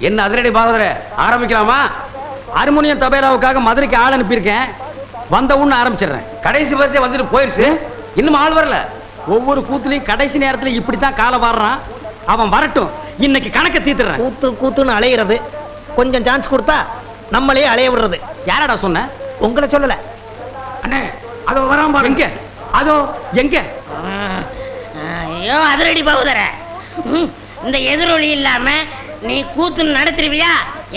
என்ன அதிரடி பாகவதர ஆரம்பிக்கலாமா? ஹார்மோனியம் தபேலாவுக்காக மதுரைக்கு ஆள் அனுப்பியிருக்கேன். வந்த உடனே ஆரம்பிச்சிடுறேன். கடைசி பஸ்ஸே வந்துட்டு போயிருச்சு, இன்னும் ஆள் வரல. ஒவ்வொரு கூத்துலையும் கடைசி நேரத்துல இப்படித்தான் காலை வாடுறான். அவன் வரட்டும், இன்னைக்கு கணக்க தீத்துறேன். கூத்து கூத்துன்னு அலையிறது, கொஞ்சம் சான்ஸ் கொடுத்தா நம்மளே அலைய விடுறது. யாரடா சொன்ன? உங்களை சொல்லல அண்ணே. அதோ வராம பாரு. எங்க? அதோ எங்க? ஐயோ அதிரடி பகுதர, இந்த எதிரொலி இல்லாம நீ கூத்து நடத்துருவியா?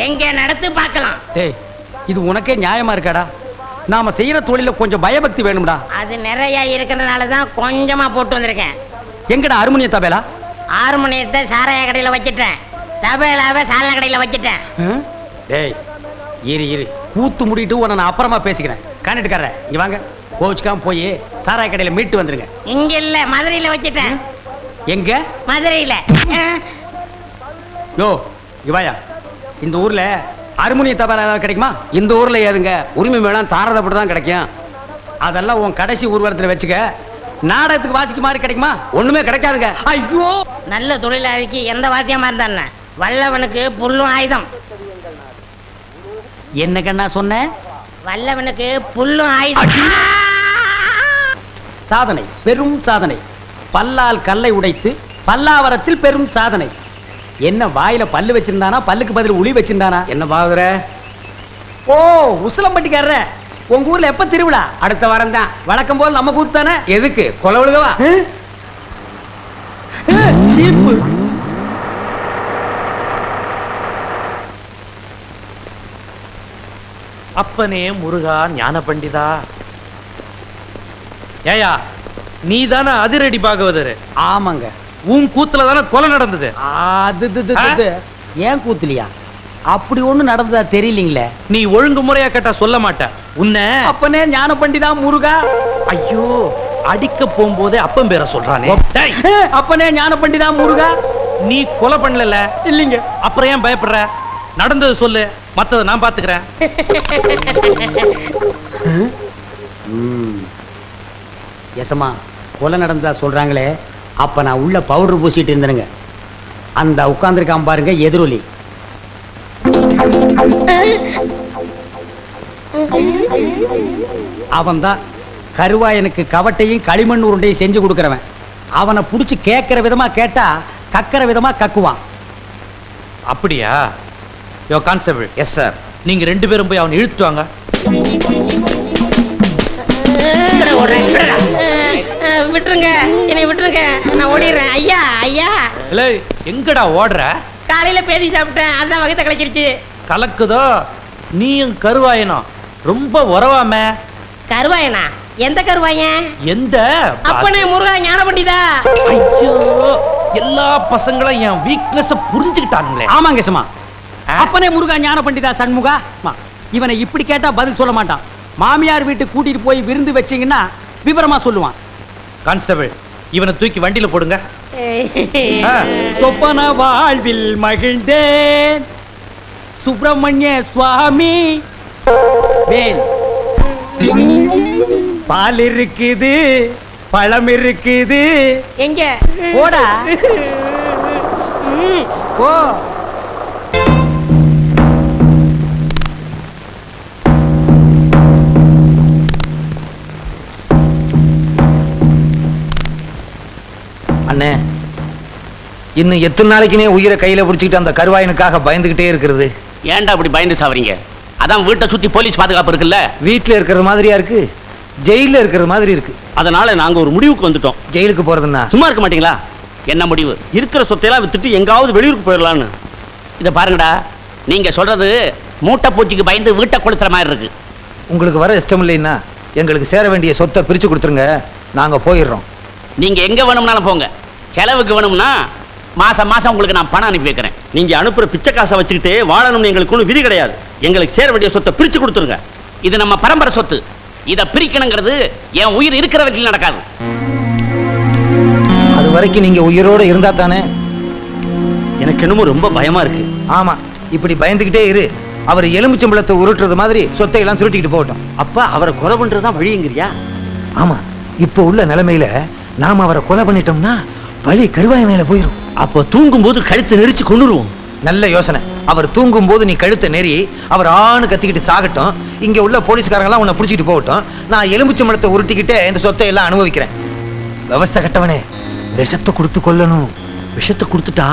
எங்க நடத்து பார்க்கலாம். டேய், இது உனக்கே நியாயமா இருக்காடா? நாம செய்யற தொழில கொஞ்சம் பயபக்தி வேணும்டா. அது நிறைய இருக்கிறதுனால தான் கொஞ்சமா போட்டு வந்திருக்கேன். எங்கடா ஹார்மோனிய தபேலா? ஹார்மோனியத்தை சாராய கடையில வச்சிட்டேன், தபேலாவை சாலன கடையில வச்சிட்டேன். டேய் இரு இரு, கூத்து முடிட்டு உன்னை நான் அப்புறமா பேசிக்கிறேன். காணிட்டுக்கார இங்க வாங்க. கோச்சுக்காம போய் சாராய கடையில மீட்டு வந்துருங்க. இங்க இல்ல, மதுரையில வச்சிட்டேன். எங்க? மதுரையில. யோ இவாயா, இந்த ஊர்ல ஹார்மோனிய தபேலா ஏதாவது கிடைக்குமா? இந்த ஊர்ல ஏதுங்க உரிமை வேணாம், தாரதப்பட்டு தான் கிடைக்கும். அதெல்லாம் உன் கடைசி ஊர்வலத்துல வச்சுக்க. நாடகத்துக்கு வாசிக்கு மாதிரி கிடைக்குமா? ஒண்ணுமே கிடைக்காதுங்க. ஐயோ, நல்ல தொழிலாளிக்கு எந்த வாத்தியமா இருந்தானே, வல்லவனுக்கு புல்லும் ஆயுதம். என்ன கண்ணா சொன்ன? வல்லவனுக்கு புல்லும் ஆயுதம். சாதனை, பெரும் சாதனை. பல்லால் கல்லை உடைத்து பல்லாவரத்தில் பெரும் சாதனை. என்ன வாயில பல்லு வச்சிருந்தானா, பல்லுக்கு பதில் உளி வச்சிருந்தானா? என்ன பாகவதர? ஓ, உசிலம்பட்டிக்காரர, உங்க ஊர்ல எப்ப திருவிழா? அடுத்த வாரம் தான். வழக்கம் போல் நம்ம கூத்து தானே. எதுக்கு கொலை விழுகவா? சீப்பு. அப்பனே முருகா ஞான பண்டிதா. ஏயா, நீ தானே அதிரடி பாகவதரு? ஆமாங்க. உன் கூத்துல தானே கொலை நடந்தது. அது ஏன் கூத்துலியா? அப்படி ஒண்ணு நடந்ததா தெரியலீங்களே. நீ ஒழுங்கு முறையா கேட்டா சொல்ல மாட்ட. உன்னை அப்பனே ஞான பண்டிதா முருகா. ஐயோ, அடிக்க போகும்போதே அப்பன் பேரை சொல்றானே. டேய், அப்பனே ஞான பண்டிதா முருகா. நீ கொலை பண்ணல இல்லீங்க. அப்புறம் ஏன் பயப்படுற? நடந்தது சொல்லு, மத்தத நான் பாத்துக்கிறேன். எசமா, கொலை நடந்ததா சொல்றாங்களே, அப்ப நான் உள்ள பவுடர் பூசிட்டு இருந்தேனுங்க. அந்த உட்கார்ந்துருக்கான் பாருங்க எதிரொலி. அவன்தான் கருவாயனுக்கு கவட்டையும் களிமண் உருண்டையும் செஞ்சு கொடுக்கறவன். அவனை புடிச்சு கேட்கிற விதமா கேட்டா கக்கிற விதமா கக்குவான். அப்படியா? யோ கான்ஸ்டபிள். Yes sir. நீங்க ரெண்டு பேரும் போய் அவனை இழுத்துட்டு வாங்க. விட்டுருங்க, என்னை விட்டுருங்க, நான் ஓடிடுறேன். ஐயா ஐயா. இல்லை, எங்கடா ஓடுற? காலையில பேதி சாப்பிட்டேன், அதான் வகத்தை கலக்கிருச்சு. கலக்குதோ? நீயும் கருவாயனும் ரொம்ப உறவாம. கருவாயனா? எந்த கருவாயன்? எந்த? அப்பனே முருகா ஞான பண்டிதா. ஐயோ, எல்லா பசங்களும் என் வீக்னஸ் புரிஞ்சுக்கிட்டாங்களே. ஆமாங்க எசமா. அப்பனே முருகா ஞான பண்டிதா சண்முகா. இவனை இப்படி கேட்டா பதில் சொல்ல மாட்டான். மாமியார் வீட்டுக்கு கூட்டிட்டு போய் விருந்து வச்சீங்கன்னா விவரமா சொல்லுவான். கான்ஸ்டபிள், இவனை தூக்கி வண்டியில போடுங்க. சொப்பன வாழ்வில் மகிழ்ந்தேன் சுப்பிரமணிய சுவாமி. வேல், பால் இருக்குது, பழம் இருக்குது. எங்க? போடா போ. அண்ணே, இன்னும் எத்தனை நாளைக்குனே உயிரை கையில பிடிச்சிக்கிட்டு அந்த கருவாயனுக்காக பயந்துகிட்டே இருக்கிறது? ஏன்டா அப்படி பயந்து சாவறீங்க? அதான் வீட்டை சுத்தி போலீஸ் பாதுகாப்பு இருக்குல்ல. வீட்டுல இருக்கிறது மாதிரியா இருக்கு, ஜெயில இருக்கிறது மாதிரி இருக்கு. அதனால நாங்க ஒரு முடிவுக்கு வந்துட்டோம். ஜெயிலுக்கு போறதுன்னா சும்மா இருக்க மாட்டீங்களா? என்ன முடிவு? இருக்கிற சொத்தையெல்லாம் வித்துட்டு எங்காவது வெளியூருக்கு போயிடலான்னு. இதை பாருங்கடா, நீங்க சொல்றது மூட்டை பூச்சிக்கு பயந்து வீட்டை கொளுத்துற மாதிரி இருக்கு. உங்களுக்கு வர இஷ்டம் இல்லைன்னா எங்களுக்கு சேர வேண்டிய சொத்தை பிரிச்சு கொடுத்துருங்க, நாங்க போயிடுறோம். நீங்க எங்க வேணும்னாலும் போங்க. செலவுக்கு வேணும்னா மாசம் மாசம் உங்களுக்கு நான் பணம் அனுப்பி வைக்கிறேன். நீங்க அனுப்புற பிச்சை காசை வச்சுக்கிட்டு வாழணும்னு எங்களுக்கு ஒன்றும் விதி கிடையாது. எங்களுக்கு சேர வேண்டிய சொத்தை பிரிச்சு கொடுத்துருங்க. இது நம்ம பரம்பரை சொத்து. இதை பிரிக்கணுங்கிறது என் உயிர் இருக்கிற வரைக்கும் நடக்காது. அது வரைக்கும் நீங்க உயிரோட இருந்தா தானே? எனக்கு என்னமோ ரொம்ப பயமா இருக்கு. ஆமா, இப்படி பயந்துகிட்டே இரு. அவர் எலுமிச்சம்பழத்தை உருட்டுறது மாதிரி சொத்தை எல்லாம் சுருட்டிக்கிட்டு போகட்டும். அப்ப அவரை கொலை பண்றதுதான் வழிங்கிறியா? ஆமா, இப்ப உள்ள நிலைமையில நாம அவரை கொலை பண்ணிட்டோம்னா பழி கருவாய மேல போயிடும். அப்ப தூங்கும் போது கழுத்தை நெரிச்சு கொண்டுருவோம். நல்ல யோசனை. அவர் தூங்கும் போது நீ கழுத்தை நெறி அவர் ஆணு கத்திக்கிட்டு சாகட்டும். இங்க உள்ள போலீஸ்காரங்க எல்லாம் உன்னை பிடிச்சிட்டு போகட்டும். நான் எலும்புச்சை மரத்தை உருட்டிக்கிட்டே இந்த சொத்தை எல்லாம் அனுபவிக்கிறேன். விவஸ்தை கட்டவனே, விஷத்தை கொடுத்து கொல்லணும். விஷத்தை கொடுத்துட்டா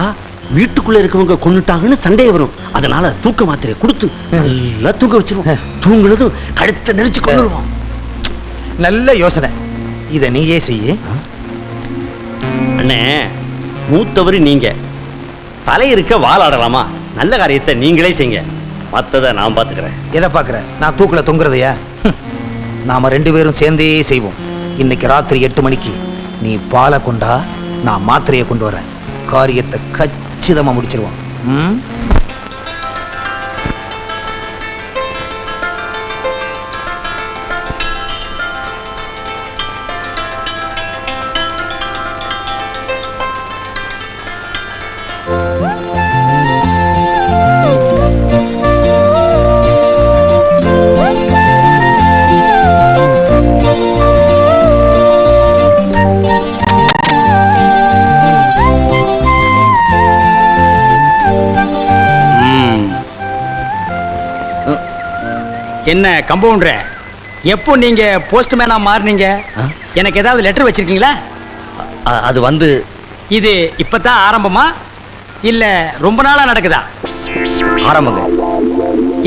வீட்டுக்குள்ள இருக்கவங்க கொன்னுட்டாங்கன்னு சண்டை வரும். அதனால தூக்க மாத்திரை கொடுத்து நல்லா தூக்க வச்சிருவோம். தூங்குனதும் கழுத்தை நெரிச்சு கொள்ளுவோம். நல்ல யோசனை, இத நீயே செய்ய. அண்ணே, மூத்தவர் நீங்க, தலை இருக்க வாழாடலாமா? நல்ல காரியத்தை நீங்களே செய்யுங்க, மத்தத நான் பாத்துக்கிறேன். எதை பாக்குற? நான் தூக்குல தொங்குறதையா? நாம 2 பேரும் சேர்ந்தே செய்வோம். இன்னைக்கு ராத்திரி 8 மணிக்கு நீ பாலை கொண்டா, நான் மாத்திரையை கொண்டு வரேன். காரியத்தை கச்சிதமா முடிச்சிருவோம். என்ன கம்பவுண்டர், எப்போ நீங்க போஸ்ட்மேனா மாறுனீங்க? எனக்கு ஏதாவது லெட்டர் வச்சிருக்கீங்களா? அது வந்து இது இப்பதான் ஆரம்பமா இல்ல ரொம்ப நாளா நடக்குதா? ஆரம்பங்க.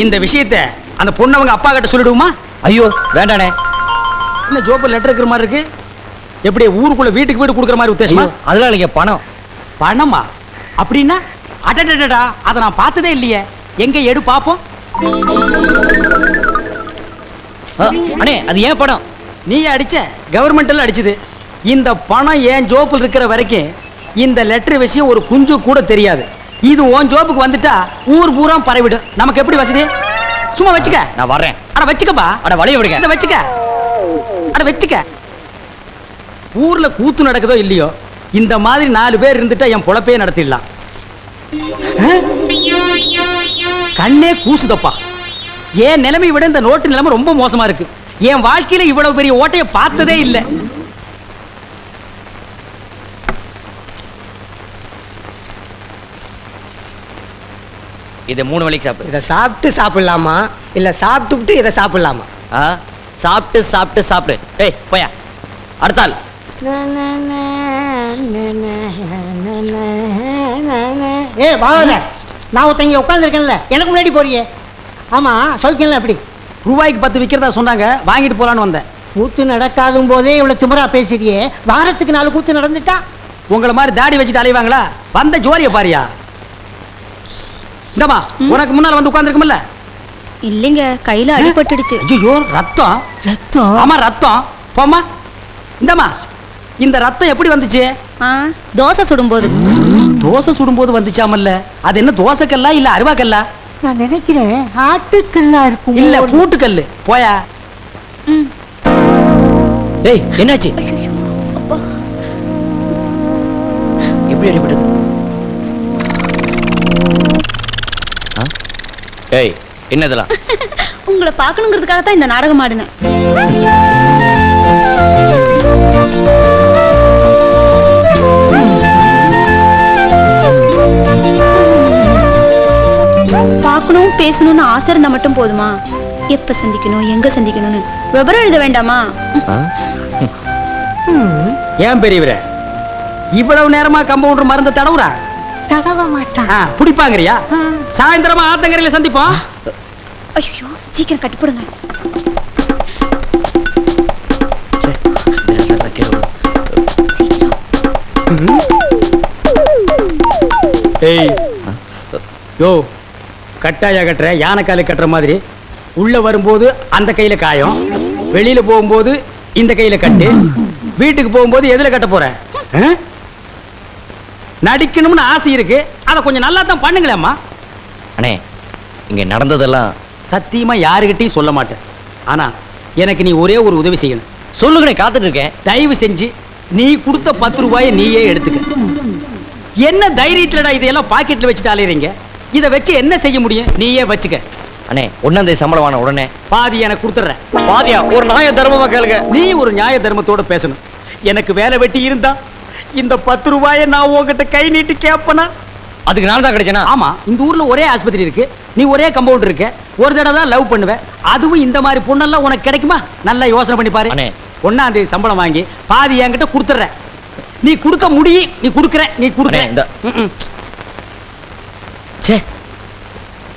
இந்த விஷயத்தை அந்த பொண்ணவங்க அப்பா கிட்ட சொல்லிடுவோமா? ஐயோ வேண்டானே. என்ன ஜோப்பு லெட்டர் இருக்கிற மாதிரி இருக்கு? எப்படி ஊருக்குள்ள வீட்டுக்கு வீடு கொடுக்குற மாதிரி உத்தேசமா? அதெல்லாம் இல்லைங்க, பணம். பணமா? அப்படின்னா அடடடடா, அதை நான் பார்த்ததே இல்லையே. எங்க எடு பாப்போம். அண்ணே, அது ஏன் பணம்? நீ அடிச்ச? கவர்மெண்ட்ல அடிச்சது. இந்த பணம் ஏன் ஜோப்பில் இருக்கிற வரைக்கும் இந்த லெட்டர் விஷயம் ஒரு குஞ்சு கூட தெரியாது. இது உன் ஜோப்புக்கு வந்துட்டா ஊர் பூரா பரவிடும். நமக்கு எப்படி வசதி? சும்மா வச்சுக்க. நான் வர்றேன். அட வச்சுக்கப்பா. அட வளைய விடுங்க. இத வச்சுக்க. அட வச்சுக்க. ஊர்ல கூத்து நடக்குதோ இல்லையோ, இந்த மாதிரி 4 பேர் இருந்துட்டா என் பொழப்பே நடத்திடலாம். கண்ணே கூசுதப்பா. என் நிலைமை விட இந்த நோட்டு நிலைமை ரொம்ப மோசமா இருக்கு. என் வாழ்க்கையில இவ்வளவு பெரிய ஓட்டையை பார்த்ததே இல்லை. இதை 3 வேளைக்கு சாப்பிடு. இதை சாப்பிட்டு சாப்பிடலாமா இல்ல சாப்பிட்டுட்டு இதை சாப்பிடலாமா? சாப்பிட்டு சாப்பிட்டு சாப்பிடு. ஏய் போயா, அடுத்தாள். ஏ பாவல, நான் ஒருத்தங்க உட்காந்துருக்கேன்ல, எனக்கு முன்னாடி போறியே. ஆமா, சொல்லிக்கல. அப்படி ரூபாய்க்கு 10 விற்கிறதா சொன்னாங்க, வாங்கிட்டு போலான்னு வந்தேன். கூத்து நடக்காதும் போதே இவ்வளவு திமிரா பேசுறியே. வாரத்துக்கு 4 கூத்து நடந்துட்டா உங்களை மாதிரி தாடி வச்சுட்டு அலைவாங்களா? வந்த ஜோரிய பாரியா. இந்தமா, உனக்கு முன்னால வந்து உட்கார்ந்துருக்கும்ல? இல்லைங்க, கையில அடிபட்டுடுச்சு. ஐயோ, ரத்தம். ரத்தம்? ஆமா, ரத்தம். போமா. இந்தமா, இந்த ரத்தம் எப்படி வந்துச்சு? தோசை சுடும்போது. தோசை சுடும்போது வந்துச்சாமல்ல? அது என்ன தோசைக்கல்லா இல்ல அருவாக்கல்லா? நான் நினைக்கிறேன் ஆட்டுக்கல்லா இருக்கும். இல்ல பூட்டுக்கல்லு. போயா. ஏய், என்னாச்சு? எப்படி அடிபட்டது? ஏய், என்னதெல்லாம்? உங்களை பார்க்கணுங்கிறதுக்காக தான் இந்த நாடகம் ஆடினேன். பார்க்கணும் பேசணும்னு ஆசை இருந்தா மட்டும் போதுமா? எப்ப சந்திக்கணும், எங்க சந்திக்கணும்னு விவரம் எழுத வேண்டாமா? ஏன் பெரியவரே இவ்வளவு நேரமா கம்பவுண்டர் மருந்து தடவுறா? தடவ மாட்டான். புடிப்பாங்கறியா? சாயந்தரமா ஆத்தங்கரையில சந்திப்போம். ஐயோ, சீக்கிரம் கட்டிப்படுங்க. ஏய் யோ, கட்டாயா கட்டுற, யானைக்கால கட்டுற மாதிரி. உள்ள வரும்போது அந்த கையில காயம், வெளியில போகும்போது இந்த கையில கட்டு, வீட்டுக்கு போகும்போது எதுல கட்ட போற? நடிக்கணும்னு ஆசை இருக்கு, அதை கொஞ்சம் நல்லா தான் பண்ணுங்களேம்மா. அண்ணே, இங்க நடந்ததெல்லாம் சத்தியமா யாருகிட்டையும் சொல்ல மாட்டேன். ஆனா எனக்கு நீ ஒரே ஒரு உதவி செய்யணும். சொல்லுங்கண்ணே, காத்துட்டு இருக்கேன். தயவு செஞ்சு நீ கொடுத்த 10 ரூபாயை நீயே எடுத்துக்க. என்ன தைரியத்துலடா இதையெல்லாம் பாக்கெட்ல வச்சுட்டு அலையறீங்க? இதை வச்சு என்ன செய்ய முடியும்? நீயே வச்சுக்க. அண்ணே, 1ஆம் தேதி சம்பளம் வாங்க உடனே பாதி எனக்கு கொடுத்துறேன். பாதியா? ஒரு நியாய தர்மமா கேளுங்க. நீ ஒரு நியாய தர்மத்தோட பேசணும். எனக்கு வேலை வெட்டி இருந்தா இந்த 10 ரூபாயை நான் உங்ககிட்ட கை நீட்டி கேட்பனா? அதுக்கு நான் தான் கிடைச்சேனா? ஆமா, இந்த ஊர்ல ஒரே ஆஸ்பத்திரி இருக்கு, நீ ஒரே கம்பவுண்ட் இருக்க, ஒரு தடவை தான் லவ் பண்ணுவ, அதுவும் இந்த மாதிரி பொண்ணெல்லாம் உனக்கு கிடைக்குமா? நல்லா யோசனை பண்ணி பாரு. அண்ணே. 1ஆம் தேதி சம்பளம் வாங்கி பாதி என்கிட்ட கொடுத்துற. நீ கொடுக்க முடியும், நீ கொடுக்குற, நீ கொடுக்குற. அண்ணே, இந்த- ம்ம். ச்சே